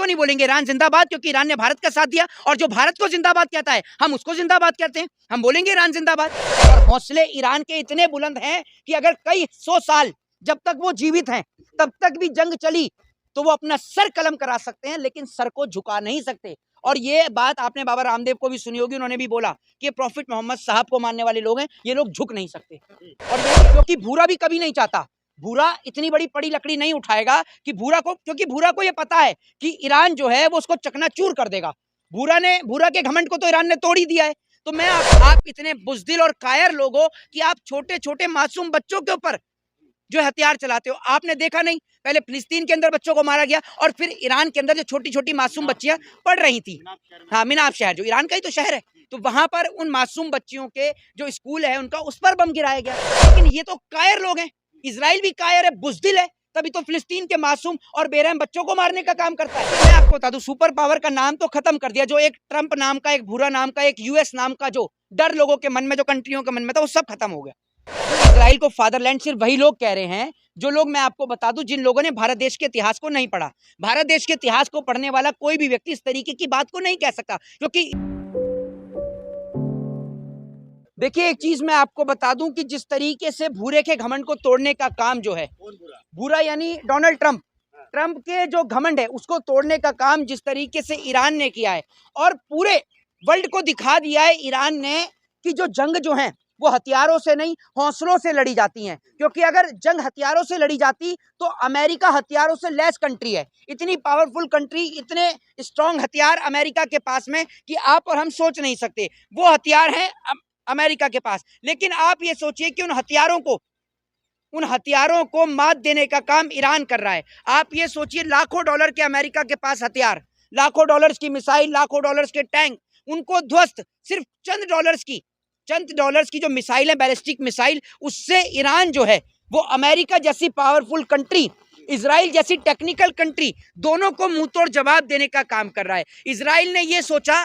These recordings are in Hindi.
क्यों नहीं बोलेंगे ईरान जिंदाबाद? क्योंकि ईरान ने भारत का साथ दिया, और जो भारत को जिंदाबाद कहता है हम उसको जिंदाबाद कहते हैं, हम बोलेंगे ईरान जिंदाबाद। और हौसले ईरान के इतने बुलंद हैं कि अगर कई 100 साल जब तक वो जीवित हैं तब तक भी जंग चली तो वो अपना सर कलम करा सकते हैं, लेकिन सर को झुका नहीं सकते। और ये बात आपने बाबा रामदेव को भी सुनी होगी, उन्होंने भी बोला कि ये प्रॉफिट मोहम्मद साहब को मानने वाले लोग हैं, ये लोग झुक नहीं सकते। और ये क्योंकि भूरा भी कभी नहीं चाहता, भूरा इतनी बड़ी पड़ी लकड़ी नहीं उठाएगा कि भूरा को, क्योंकि भूरा को ये पता है कि ईरान जो है वो उसको चकनाचूर कर देगा। भूरा के घमंड को तो ईरान ने तोड़ ही दिया है। तो मैं आप इतने बुजदिल और कायर लोग हो कि आप छोटे छोटे मासूम बच्चों के ऊपर जो हथियार चलाते हो। आपने देखा नहीं, पहले फिलिस्तीन के अंदर बच्चों को मारा गया और फिर ईरान के अंदर जो छोटी छोटी मासूम बच्चियां पढ़ रही थी, हाँ मिनाब शहर जो ईरान का ही तो शहर है, तो वहां पर उन मासूम बच्चियों के जो स्कूल है उनका उस पर बम गिराया गया। लेकिन ये तो कायर लोग हैं, इजराइल भी कायर है, बुजदिल है, तभी तो फिलिस्तीन के मासूम और बेरहम बच्चों को मारने का काम करता है। मैं आपको बता दूं, सुपर पावर का नाम तो खत्म कर दिया, जो एक ट्रंप नाम का, एक भूरा नाम का, एक यूएस नाम का जो डर लोगों के मन में, जो कंट्रियों के मन में था, वो सब खत्म हो गया। इजराइल को फादरलैंड सिर्फ वही लोग कह रहे हैं जो लोग, मैं आपको बता दूं, जिन लोगों ने भारत देश के इतिहास को नहीं पढ़ा। भारत देश के इतिहास को पढ़ने वाला कोई भी व्यक्ति इस तरीके की बात को नहीं कह सकता, क्योंकि देखिए एक चीज मैं आपको बता दूं कि जिस तरीके से भूरे के घमंड को तोड़ने का काम जो है, भूरा यानी डोनाल्ड ट्रंप, ट्रंप के जो घमंड है उसको तोड़ने का काम जिस तरीके से ईरान ने किया है, और पूरे वर्ल्ड को दिखा दिया है ईरान ने कि जो जंग जो है वो हथियारों से नहीं हौसलों से लड़ी जाती हैं। क्योंकि अगर जंग हथियारों से लड़ी जाती तो अमेरिका हथियारों से लेस कंट्री है, इतनी पावरफुल कंट्री, इतने स्ट्रॉन्ग हथियार अमेरिका के पास में कि आप और हम सोच नहीं सकते, वो हथियार हैं अमेरिका के पास। लेकिन आप ये सोचिए कि उन हथियारों को मात देने का काम ईरान कर रहा है। आप ये सोचिए, लाखों डॉलर के अमेरिका के पास हथियार, लाखों डॉलर्स की मिसाइल, लाखों डॉलर्स के टैंक, उनको ध्वस्त सिर्फ चंद डॉलर्स की जो मिसाइल है, बैलिस्टिक मिसाइल, उससे ईरान जो है वो अमेरिका जैसी पावरफुल कंट्री, इजराइल जैसी टेक्निकल कंट्री, दोनों को मुंह तोड़ जवाब देने का काम कर रहा है। इजराइल ने ये सोचा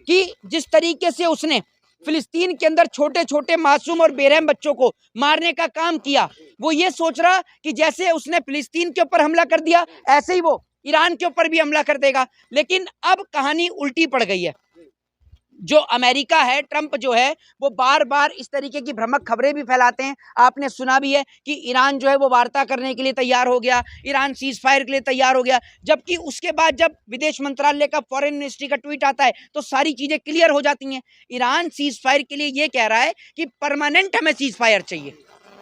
कि जिस तरीके से उसने फिलिस्तीन के अंदर छोटे छोटे मासूम और बेरहम बच्चों को मारने का काम किया, वो ये सोच रहा कि जैसे उसने फिलिस्तीन के ऊपर हमला कर दिया ऐसे ही वो ईरान के ऊपर भी हमला कर देगा। लेकिन अब कहानी उल्टी पड़ गई है। जो अमेरिका है, ट्रंप जो है, वो बार बार इस तरीके की भ्रामक खबरें भी फैलाते हैं। आपने सुना भी है कि ईरान जो है वो वार्ता करने के लिए तैयार हो गया, ईरान सीज फायर के लिए तैयार हो गया, जबकि उसके बाद जब विदेश मंत्रालय का, फॉरेन मिनिस्ट्री का ट्वीट आता है तो सारी चीजें क्लियर हो जाती हैं। ईरान सीज फायर के लिए ये कह रहा है कि परमानेंट हमें सीज फायर चाहिए,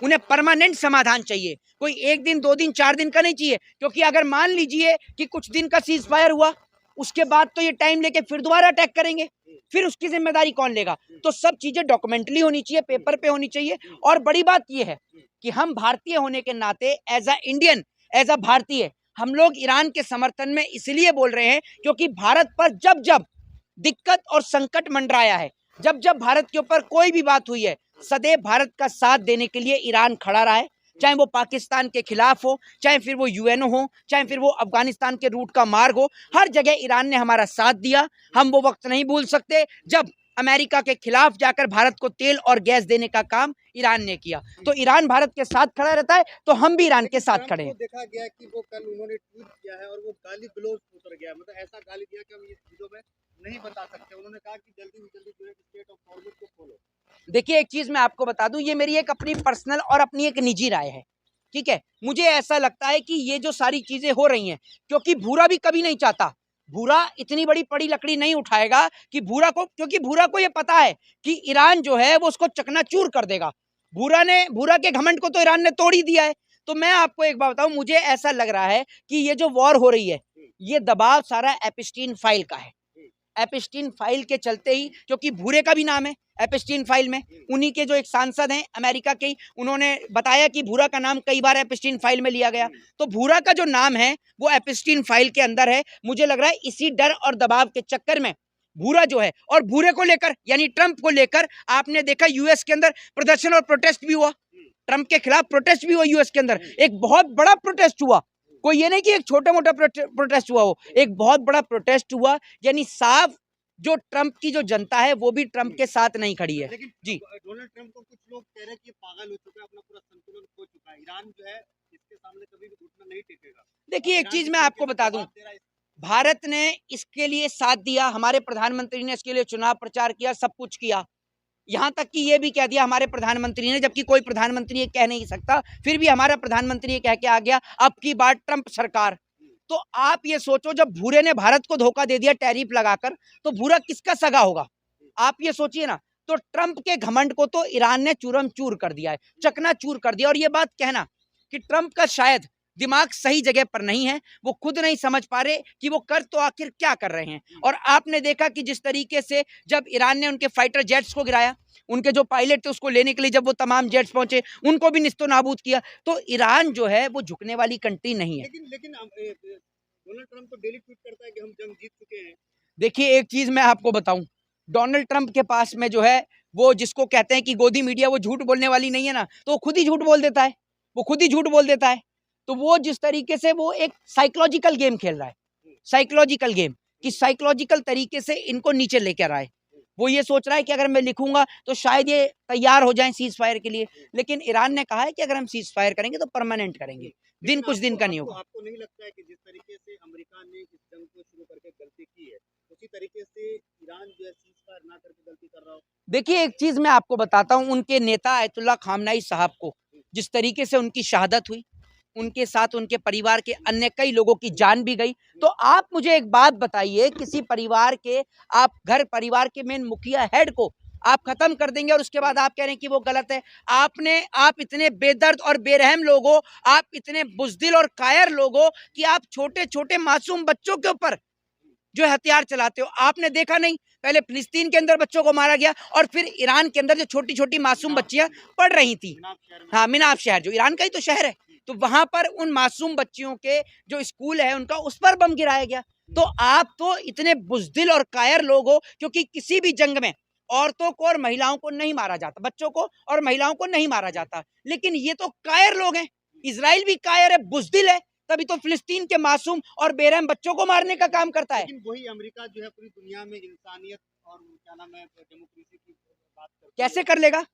उन्हें परमानेंट समाधान चाहिए, कोई 1 दिन 2 दिन 4 दिन का नहीं चाहिए। क्योंकि अगर मान लीजिए कि कुछ दिन का सीज फायर हुआ, उसके बाद तो ये टाइम लेके फिर दोबारा अटैक करेंगे, फिर उसकी जिम्मेदारी कौन लेगा? तो सब चीजें डॉक्यूमेंटली होनी चाहिए, पेपर पे होनी चाहिए। और बड़ी बात यह है कि हम भारतीय होने के नाते, as a Indian, as a भारतीय, हम लोग ईरान के समर्थन में इसलिए बोल रहे हैं क्योंकि भारत पर जब जब दिक्कत और संकट मंडराया है, जब जब भारत के ऊपर कोई भी बात हुई है, सदैव भारत का साथ देने के लिए ईरान खड़ा रहा है। चाहे वो पाकिस्तान के खिलाफ हो, चाहे फिर वो यूएनओ हो, चाहे फिर वो अफगानिस्तान के रूट का मार्ग हो, हर जगह ईरान ने हमारा साथ दिया। हम वो वक्त नहीं भूल सकते जब अमेरिका के खिलाफ जाकर भारत को तेल और गैस देने का काम ईरान ने किया। तो ईरान भारत के साथ खड़ा रहता है, तो हम भी ईरान के साथ खड़े हैं। देखा गया कि वो कल उन्होंने ट्वीट किया है और वो गाली गलौज उतर गया, मतलब ऐसा गाली दिया कि हम ये चीजों में नहीं बता सकते। उन्होंने कहा कि जल्दी से जल्दी जो है स्टेट ऑफ हॉर्मुज को खोलो। देखिए एक चीज मैं आपको बता दूं, ये मेरी एक अपनी पर्सनल और अपनी एक निजी राय है, ठीक है। मुझे ऐसा लगता है कि ये जो सारी चीजें हो रही हैं, क्योंकि भूरा भी कभी नहीं चाहता, भूरा इतनी बड़ी पड़ी लकड़ी नहीं उठाएगा कि क्योंकि भूरा को ये पता है कि ईरान जो है वो उसको चकनाचूर कर देगा। भूरा के घमंड को तो ईरान ने तोड़ ही दिया है। तो मैं आपको एक बात बताऊं, मुझे ऐसा लग रहा है कि ये जो वॉर हो रही है, ये दबाव सारा एपिस्टीन फाइल का है। एपिस्टीन फाइल के चलते ही, क्योंकि भूरे का भी नाम है एपिस्टीन फाइल में, उन्हीं के जो एक सांसद हैं अमेरिका के, उन्होंने बताया कि भूरा का नाम कई बार एपिस्टीन फाइल में लिया गया, तो भूरा का जो नाम है वो एपिस्टीन फाइल के अंदर है। मुझे लग रहा है इसी डर और दबाव के चक्कर में भूरा जो है, और भूरे को लेकर यानी ट्रंप को लेकर आपने देखा यूएस के अंदर प्रदर्शन और प्रोटेस्ट भी हुआ, ट्रंप के खिलाफ प्रोटेस्ट भी हुआ यूएस के अंदर, एक बहुत बड़ा प्रोटेस्ट हुआ। कोई ये नहीं कि एक छोटा मोटा प्रोटेस्ट हुआ हो, एक बहुत बड़ा प्रोटेस्ट हुआ। यानी साफ जो ट्रंप की जो जनता है वो भी ट्रंप के साथ नहीं खड़ी है। लेकिन जी, डोनाल्ड ट्रंप को कुछ लोग कह रहे हैं कि ये पागल हो चुका है, अपना पूरा संतुलन खो चुका है, ईरान जो है इसके सामने कभी भी घुटना नहीं टेकेगा। देखिए एक चीज मैं आपको बता दूं, भारत ने इसके लिए साथ दिया, हमारे प्रधानमंत्री ने इसके लिए चुनाव प्रचार किया, सब कुछ किया। यहाँ तक कि ये भी कह दिया हमारे प्रधानमंत्री ने, जबकि कोई प्रधानमंत्री ये कह नहीं सकता, फिर भी हमारा प्रधानमंत्री ये कह के आ गया अब की बार ट्रंप सरकार। तो आप ये सोचो, जब भूरे ने भारत को धोखा दे दिया टैरिफ लगाकर, तो भूरा किसका सगा होगा? आप ये सोचिए ना। तो ट्रंप के घमंड को तो ईरान ने चूरम चूर कर दिया है, चकनाचूर कर दिया। और ये बात कहना कि ट्रंप का शायद दिमाग सही जगह पर नहीं है, वो खुद नहीं समझ पा रहे कि वो कर तो आखिर क्या कर रहे हैं। और आपने देखा कि जिस तरीके से जब ईरान ने उनके फाइटर जेट्स को गिराया, उनके जो पायलट थे उसको लेने के लिए जब वो तमाम जेट्स पहुंचे, उनको भी निस्तो नाबूद किया। तो ईरान जो है वो झुकने वाली कंट्री नहीं है। लेकिन डोनाल्ड ट्रंप तो डेली ट्वीट करता है कि हम जंग जीत चुके हैं। देखिए एक चीज मैं आपको बताऊं, डोनाल्ड ट्रंप के पास में जो है वो जिसको कहते हैं कि गोदी मीडिया, वो झूठ बोलने वाली नहीं है ना, तो वो खुद ही झूठ बोल देता है, वो खुद ही झूठ बोल देता है। तो वो जिस तरीके से वो एक साइकोलॉजिकल गेम खेल रहा है, साइकोलॉजिकल गेम, कि साइकोलॉजिकल तरीके से इनको नीचे लेकर आए। वो ये सोच रहा है कि अगर मैं लिखूंगा तो शायद ये तैयार हो जाएं सीज फायर के लिए, लेकिन ईरान ने कहा है कि अगर हम सीज फायर करेंगे तो परमानेंट करेंगे, दिन कुछ दिन का नहीं होगा। आपको नहीं लगता है कि जिस तरीके से अमेरिका ने इस जंग को शुरू करके गलती की है, उसी तरीके से ईरान जो है सीज फायर ना करके गलती कर रहा हो? देखिए एक चीज मैं आपको बताता हूं, उनके नेता आयतुल्लाह खामनाई साहब को जिस तरीके से उनकी शहादत हुई, उनके साथ उनके परिवार के अन्य कई लोगों की जान भी गई। तो आप मुझे एक बात बताइए, किसी परिवार के, आप घर परिवार के मेन मुखिया हेड को आप खत्म कर देंगे और उसके बाद आप कह रहे हैं कि वो गलत है। आप इतने बेदर्द और बेरहम लोगों, आप इतने बुज़दिल और कायर लोगों कि आप छोटे छोटे मासूम बच्चों के ऊपर जो हथियार चलाते हो। आपने देखा नहीं, पहले फिलिस्तीन के अंदर बच्चों को मारा गया और फिर ईरान के अंदर जो छोटी छोटी मासूम बच्चियां पढ़ रही थी, हाँ मिनाब शहर जो ईरान का ही तो शहर है, तो वहां पर उन मासूम बच्चियों के जो स्कूल है उनका, उस पर बम गिराया गया। तो आप तो इतने बुज़दिल और कायर लोग हो, क्योंकि किसी भी जंग में औरतों को और महिलाओं को नहीं मारा जाता, बच्चों को और महिलाओं को नहीं मारा जाता, लेकिन ये तो कायर लोग हैं। इजराइल भी कायर है, बुज़दिल है, तभी तो फिलिस्तीन के मासूम और बेरहम बच्चों को मारने का काम करता है। लेकिन वही अमेरिका जो है पूरी दुनिया में इंसानियत और क्या नाम है डेमोक्रेसी की बात करती है। कैसे कर लेगा?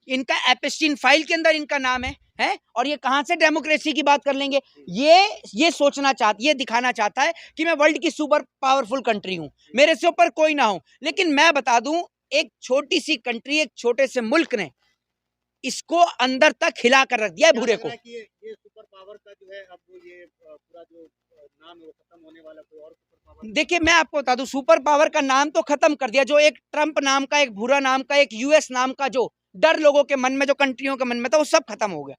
इनका एपिस्टीन फाइल के अंदर इनका नाम है और ये कहां से डेमोक्रेसी की बात कर लेंगे? ये सोचना चाहता, ये दिखाना चाहता है कि मैं वर्ल्ड की सुपर पावरफुल कंट्री हूं, मेरे से ऊपर कोई ना हो। लेकिन मैं बता दूं, एक छोटी सी कंट्री, एक छोटे से मुल्क ने इसको अंदर तक हिला कर रख दिया है भूरे को। ये सुपर पावर का जो है अब ये पूरा जो नाम है वो खत्म होने वाला, कोई और सुपर पावर। देखिए मैं आपको बता दूं, सुपर पावर का नाम तो खत्म कर दिया। जो एक ट्रंप नाम का, एक भूरा नाम का, एक यूएस नाम का जो डर लोगों के मन में, जो कंट्रियों के मन में था, वो सब खत्म हो गया।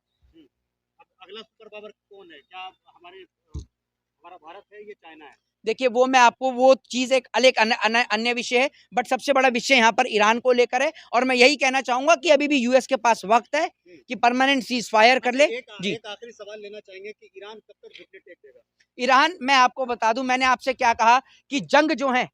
अब अगला सुपर पावर कौन है? क्या हमारा भारत है, ये चाइना है? देखिए वो मैं आपको, वो चीज एक अलग अन्य विषय है, बट सबसे बड़ा विषय यहाँ पर ईरान को लेकर है। और मैं यही कहना चाहूंगा कि अभी भी यूएस के पास वक्त है कि परमानेंट सीज फायर कर ले। जी, एक आखिरी सवाल लेना चाहेंगे कि ईरान कब तक घुटने टेक देगा? ईरान, मैं आपको बता दूं, मैंने आपसे क्या कहा कि जंग जो है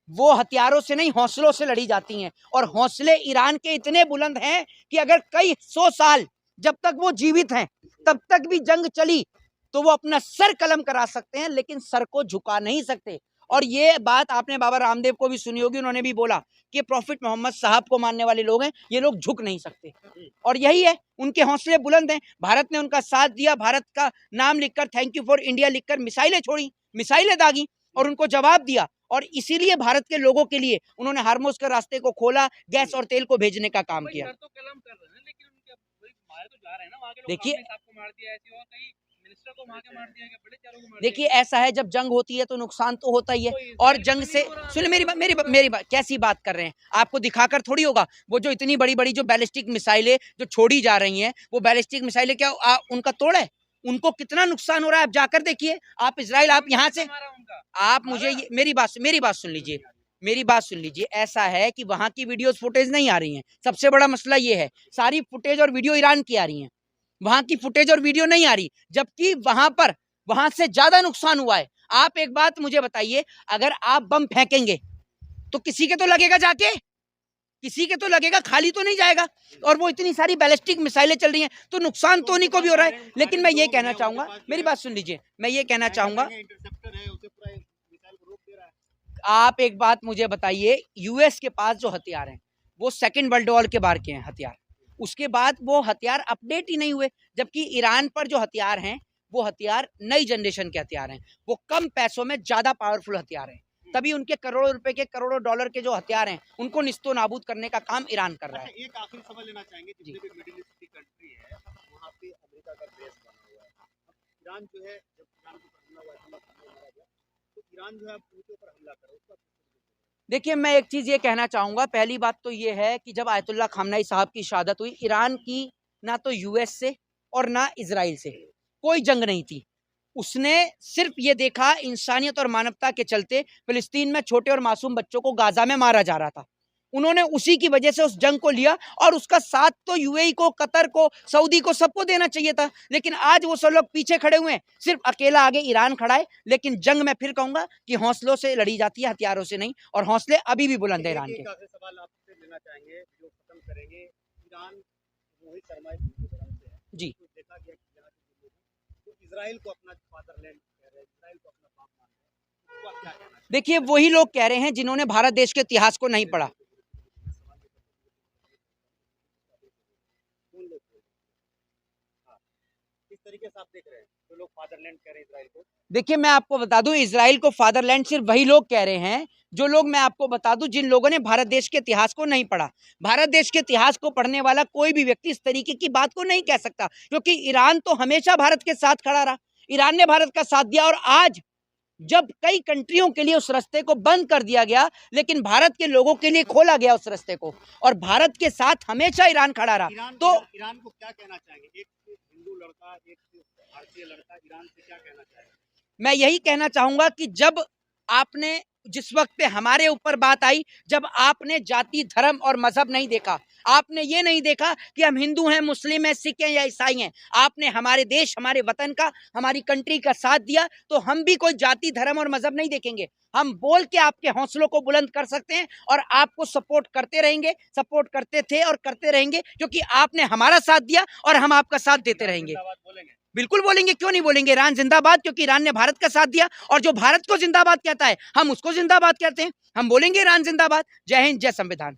वो हथियारों से नहीं, हौसलों से लड़ी जाती हैं। और हौसले ईरान के इतने बुलंद हैं कि अगर कई 100 साल जब तक वो जीवित हैं, तब तक भी जंग चली तो वो अपना सर कलम करा सकते हैं, लेकिन सर को झुका नहीं सकते। और ये बात आपने बाबा रामदेव को भी सुनी होगी, उन्होंने भी बोला कि प्रॉफिट मोहम्मद साहब को मानने वाले लोग हैं, ये लोग झुक नहीं सकते। और यही है, उनके हौसले बुलंद हैं। भारत ने उनका साथ दिया, भारत का नाम लिखकर, थैंक यू फॉर इंडिया लिखकर मिसाइलें छोड़ी, मिसाइलें दागी और उनको जवाब दिया। और इसीलिए भारत के लोगों के लिए उन्होंने हार्मोज के रास्ते को खोला, गैस और तेल को भेजने का काम किया। देखिए देखिए ऐसा है, जब जंग होती है तो नुकसान तो होता ही है। और जंग से, सुनिए मेरी बात, कैसी बात कर रहे हैं? आपको दिखाकर थोड़ी होगा। वो जो इतनी बड़ी बड़ी जो बैलिस्टिक मिसाइलें जो छोड़ी जा रही हैं, वो बैलिस्टिक मिसाइलें क्या उनका तोड़ है? उनको कितना नुकसान हो रहा है आप जाकर देखिए। आप इजराइल, आप यहाँ से, आप मुझे मेरी बात सुन लीजिए, मेरी बात सुन लीजिए। ऐसा है कि वहां की वीडियोस फुटेज नहीं आ रही हैं, सबसे बड़ा मसला ये है। सारी फुटेज और वीडियो ईरान की आ रही हैं, वहां की फुटेज और वीडियो नहीं आ रही, जबकि वहां से ज्यादा नुकसान हुआ है। आप एक बात मुझे बताइए, अगर आप बम फेंकेंगे तो किसी के तो लगेगा, जाके किसी के तो लगेगा, खाली तो नहीं जाएगा। और वो इतनी सारी बैलिस्टिक मिसाइलें चल रही हैं, तो नुकसान तो उन्हीं को भी हो रहा है। लेकिन मैं ये कहना चाहूंगा, मेरी बात सुन लीजिए, मैं ये कहना चाहूंगा, आप एक बात मुझे बताइए, यूएस के पास जो हथियार हैं वो सेकेंड वर्ल्ड वॉर के बार के हैं हथियार, उसके बाद वो हथियार अपडेट ही नहीं हुए। जबकि ईरान पर जो हथियार हैं वो हथियार नई जनरेशन के हथियार हैं, वो कम पैसों में ज्यादा पावरफुल हथियार हैं, तभी उनके करोड़ों रुपए के करोड़ों डॉलर के जो हथियार हैं उनको निस्तो नाबूद करने का काम ईरान कर रहा है। एक आखिरी सवाल लेना चाहेंगे, जितने भी मिडिल ईस्ट की कंट्री है वहाँ पे अमेरिका का बेस बना हुआ है। अब ईरान जो है, जब ईरान को हमला हुआ मारा गया, तो ईरान जो है उनके ऊपर हमला करा उसका। देखिए, मैं एक चीज ये कहना चाहूंगा, पहली बात तो ये है कि जब आयतुल्लाह खामनेई साहब की शहादत हुई, ईरान की ना तो यूएस से और ना इजराइल से कोई जंग नहीं थी। उसने सिर्फ ये देखा इंसानियत और मानवता के चलते फिलिस्तीन में छोटे और मासूम बच्चों को गाजा में मारा जा रहा था, उन्होंने उसी की वजह से उस जंग को लिया, और उसका साथ तो यूएई को, कतर को, सऊदी को, सबको देना चाहिए था। लेकिन आज वो सब लोग पीछे खड़े हुए हैं, सिर्फ अकेला आगे ईरान खड़ा है। लेकिन जंग मैं फिर कहूंगा कि हौसलों से लड़ी जाती है, हथियारों से नहीं, और हौसले अभी भी बुलंद है ईरान के। सवाल आपसे लेना चाहेंगे जो खत्म करेंगे, ईरान रोहित शर्मा से है जी, तो देखा गया कि तो इजराइल को अपना फादरलैंड कह रहे हैं, इजराइल को अपना बाप मान रहे हैं, उसको आप क्या कहना चाहेंगे? देखिए, वही लोग कह रहे हैं जिन्होंने भारत देश के इतिहास को नहीं पढ़ा। किस तरीके से आप देख रहे हैं जो लोग फादरलैंड कह रहे हैं इजराइल को? देखिए, मैं आपको बता दूं, इजराइल को फादरलैंड सिर्फ वही लोग कह रहे हैं जो लोग, मैं आपको बता दूं, जिन लोगों ने भारत देश के इतिहास को नहीं पढ़ा। भारत देश के इतिहास को पढ़ने वाला कोई भी व्यक्ति इस तरीके की बात को नहीं कह सकता, क्योंकि ईरान तो हमेशा भारत के साथ खड़ा रहा, ईरान ने भारत का साथ दिया। और आज जब कई कंट्रियों के लिए उस रास्ते को बंद कर दिया गया, लेकिन भारत के लोगों के लिए खोला गया उस रास्ते को, और भारत के साथ हमेशा ईरान खड़ा रहा। तो ईरान को क्या कहना चाहेंगे, एक हिंदू लड़का, एक भारतीय लड़का, ईरान से क्या कहना चाहेंगे? मैं यही कहना चाहूंगा कि जब आपने, जिस वक्त पे हमारे ऊपर बात आई, जब आपने जाति, धर्म और मजहब नहीं देखा, आपने ये नहीं देखा कि हम हिंदू हैं, मुस्लिम हैं, सिख हैं या ईसाई हैं, आपने हमारे देश, हमारे वतन का, हमारी कंट्री का साथ दिया, तो हम भी कोई जाति, धर्म और मजहब नहीं देखेंगे। हम बोल के आपके हौसलों को बुलंद कर सकते हैं, और आपको सपोर्ट करते रहेंगे, सपोर्ट करते थे और करते रहेंगे, क्योंकि आपने हमारा साथ दिया और हम आपका साथ देते रहेंगे। बिल्कुल बोलेंगे, क्यों नहीं बोलेंगे, ईरान जिंदाबाद, क्योंकि ईरान ने भारत का साथ दिया, और जो भारत को जिंदाबाद कहता है हम उसको जिंदाबाद कहते हैं, हम बोलेंगे ईरान जिंदाबाद। जय हिंद, जय संविधान।